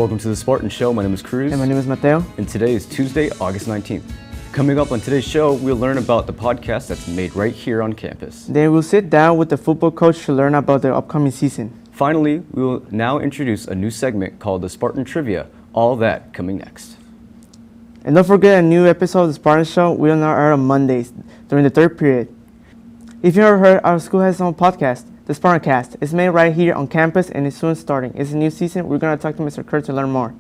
Welcome to the Spartan Show. My name is Cruz. And my name is Mateo. And today is Tuesday, August 19th. Coming up on today's show, we'll learn about the podcast that's made right here on campus. Then we'll sit down with the football coach to learn about the upcoming season. Finally, we will now introduce a new segment called the Spartan Trivia. All that coming next. And don't forget a new episode of the Spartan Show will now air on Mondays during the third period. If you ever heard, our school has its own podcast, the Spartan Cast. It's made right here on campus and it's soon starting. It's a new season. We're going to talk to Mr. Kurt to learn more.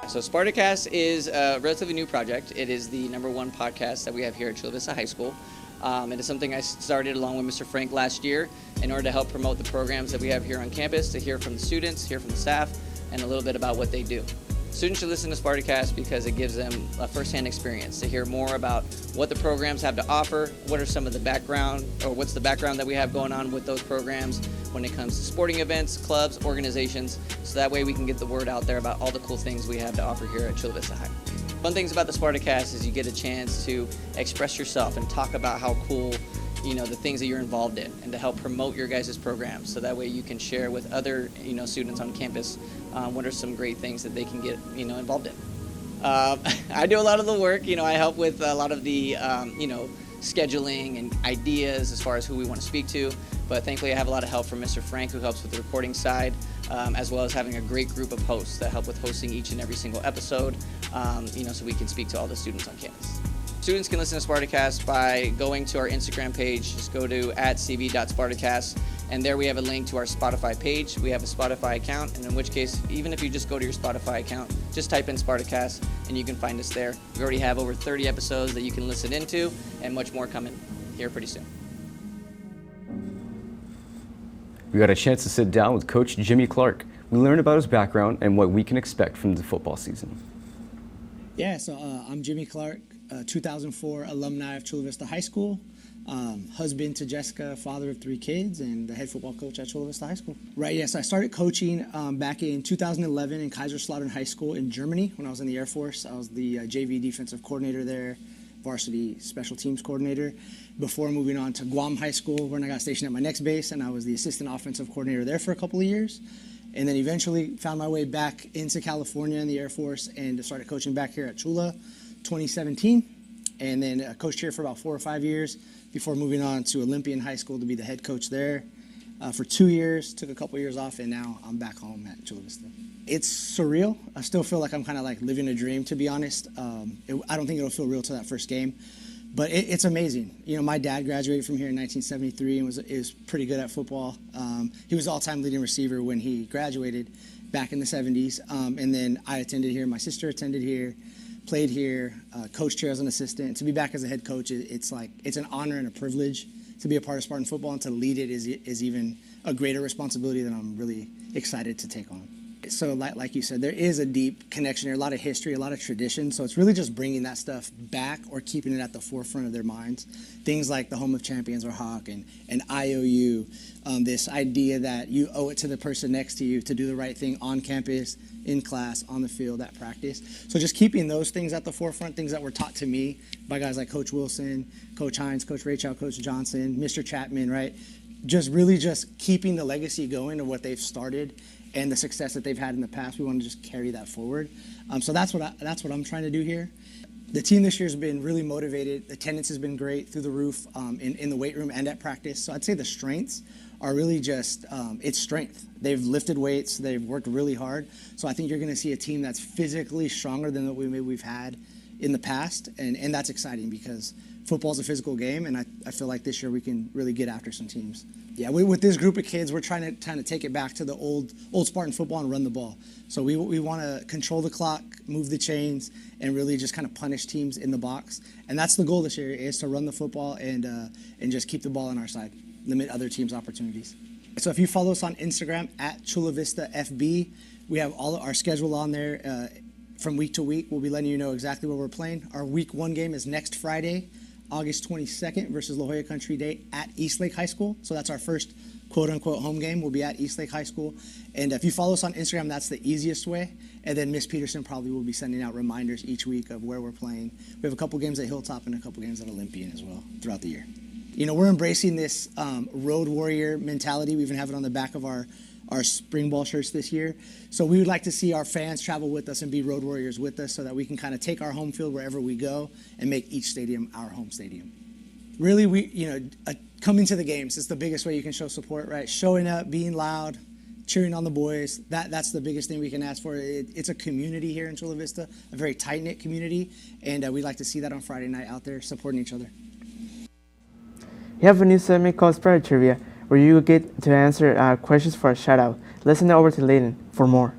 So Spartacast is a relatively new project. It is the #1 podcast that we have here at Chula Vista High School. It is something I started along with Mr. Frank last year in order to help promote the programs that we have here on campus, to hear from the students, hear from the staff, and a little bit about what they do. Students should listen to Spartacast because it gives them a first-hand experience to hear more about what the programs have to offer, what are some of the background, or what's the background that we have going on with those programs when it comes to sporting events, clubs, organizations, so that way we can get the word out there about all the cool things we have to offer here at Chula Vista High. Fun things about the Spartacast is you get a chance to express yourself and talk about how cool, the things that you're involved in, and to help promote your guys' programs, so that way you can share with other, students on campus what are some great things that they can get, involved in. I do a lot of the work, I help with a lot of the, scheduling and ideas as far as who we want to speak to, but thankfully I have a lot of help from Mr. Frank, who helps with the recording side, as well as having a great group of hosts that help with hosting each and every single episode, so we can speak to all the students on campus. Students can listen to Spartacast by going to our Instagram page. Just go to @cv.spartacast, and there we have a link to our Spotify page. We have a Spotify account, and in which case, even if you just go to your Spotify account, just type in Spartacast, and you can find us there. We already have over 30 episodes that you can listen into, and much more coming here pretty soon. We got a chance to sit down with Coach Jimmy Clark. We learned about his background and what we can expect from the football season. Yeah, so I'm Jimmy Clark, 2004 alumni of Chula Vista High School, husband to Jessica, father of 3 kids, and the head football coach at Chula Vista High School. Right, yes, I started coaching back in 2011 in Kaiserslautern High School in Germany when I was in the Air Force. I was the JV defensive coordinator there, varsity special teams coordinator, before moving on to Guam High School, when I got stationed at my next base, and I was the assistant offensive coordinator there for a couple of years. And then eventually found my way back into California in the Air Force and started coaching back here at Chula 2017. And then coached here for about 4 or 5 years before moving on to Olympian High School to be the head coach there for 2 years. Took a couple years off, and now I'm back home at Chula Vista. It's surreal. I still feel like I'm kind of like living a dream, to be honest. I don't think it'll feel real till that first game. But it's amazing. My dad graduated from here in 1973 and was pretty good at football. He was all-time leading receiver when he graduated back in the 70s. And then I attended here. My sister attended here, played here, coached here as an assistant. To be back as a head coach, it's an honor and a privilege to be a part of Spartan football, and to lead it is even a greater responsibility that I'm really excited to take on. So like you said, there is a deep connection here, a lot of history, a lot of tradition. So it's really just bringing that stuff back or keeping it at the forefront of their minds. Things like the Home of Champions or Hawk and IOU, this idea that you owe it to the person next to you to do the right thing on campus, in class, on the field, at practice. So just keeping those things at the forefront, things that were taught to me by guys like Coach Wilson, Coach Hines, Coach Rachel, Coach Johnson, Mr. Chapman, right? Just keeping the legacy going of what they've started and the success that they've had in the past. We want to just carry that forward. So that's what I'm trying to do here. The team this year has been really motivated. Attendance has been great through the roof in the weight room and at practice. So I'd say the strengths are really just, it's strength. They've lifted weights. They've worked really hard. So I think you're going to see a team that's physically stronger than what we've had in the past. And that's exciting because football's a physical game, and I feel like this year we can really get after some teams. Yeah, with this group of kids, we're trying to take it back to the old Spartan football and run the ball. So we want to control the clock, move the chains, and really just kind of punish teams in the box. And that's the goal this year, is to run the football and just keep the ball on our side, limit other teams' opportunities. So if you follow us on Instagram at Chula Vista FB, we have all of our schedule on there from week to week. We'll be letting you know exactly where we're playing. Our week 1 game is next Friday, August 22nd versus La Jolla Country Day at Eastlake High School. So that's our first quote-unquote home game. We'll be at Eastlake High School. And if you follow us on Instagram, that's the easiest way. And then Miss Peterson probably will be sending out reminders each week of where we're playing. We have a couple games at Hilltop and a couple games at Olympian as well throughout the year. we're embracing this road warrior mentality. We even have it on the back of our spring ball shirts this year. So we would like to see our fans travel with us and be road warriors with us so that we can kind of take our home field wherever we go and make each stadium our home stadium. Really, coming to the games is the biggest way you can show support, right? Showing up, being loud, cheering on the boys. That's the biggest thing we can ask for. It's a community here in Chula Vista, a very tight-knit community, and we'd like to see that on Friday night out there supporting each other. We have a new segment called Spartan Trivia, where you get to answer questions for a shout-out. Let's send it over to Layden for more.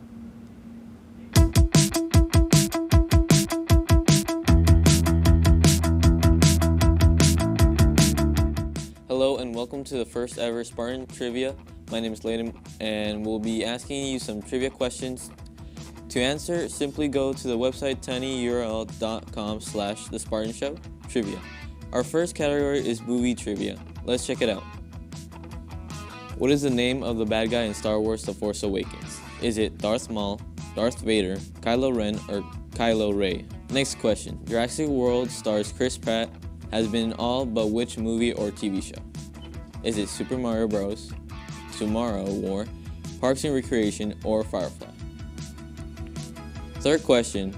Hello and welcome to the first ever Spartan Trivia. My name is Layden and we'll be asking you some trivia questions. To answer, simply go to the website tinyurl.com/The Spartan Show Trivia. Our first category is movie trivia. Let's check it out. What is the name of the bad guy in Star Wars The Force Awakens? Is it Darth Maul, Darth Vader, Kylo Ren, or Kylo Rey? Next question. Jurassic World stars Chris Pratt has been in all but which movie or TV show? Is it Super Mario Bros., Tomorrow War, Parks and Recreation, or Firefly? Third question.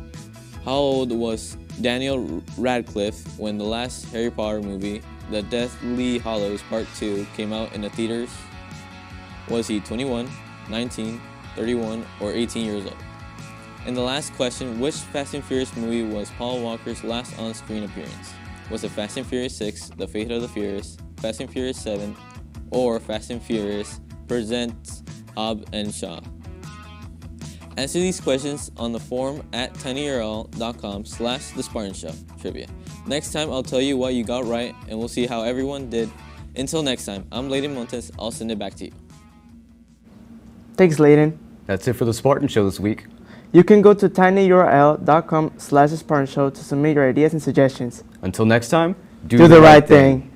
How old was Daniel Radcliffe when the last Harry Potter movie, The Deathly Hallows Part 2, came out in the theaters? Was he 21, 19, 31, or 18 years old? And the last question, which Fast and Furious movie was Paul Walker's last on-screen appearance? Was it Fast and Furious 6, The Fate of the Furious, Fast and Furious 7, or Fast and Furious Presents Hobbs and Shaw? Answer these questions on the forum at tinyurl.com/The Spartan Show Trivia. Next time I'll tell you what you got right and we'll see how everyone did. Until next time, I'm Layden Montes. I'll send it back to you. Thanks, Layden. That's it for the Spartan Show this week. You can go to tinyurl.com/The Spartan Show to submit your ideas and suggestions. Until next time, Do the right thing.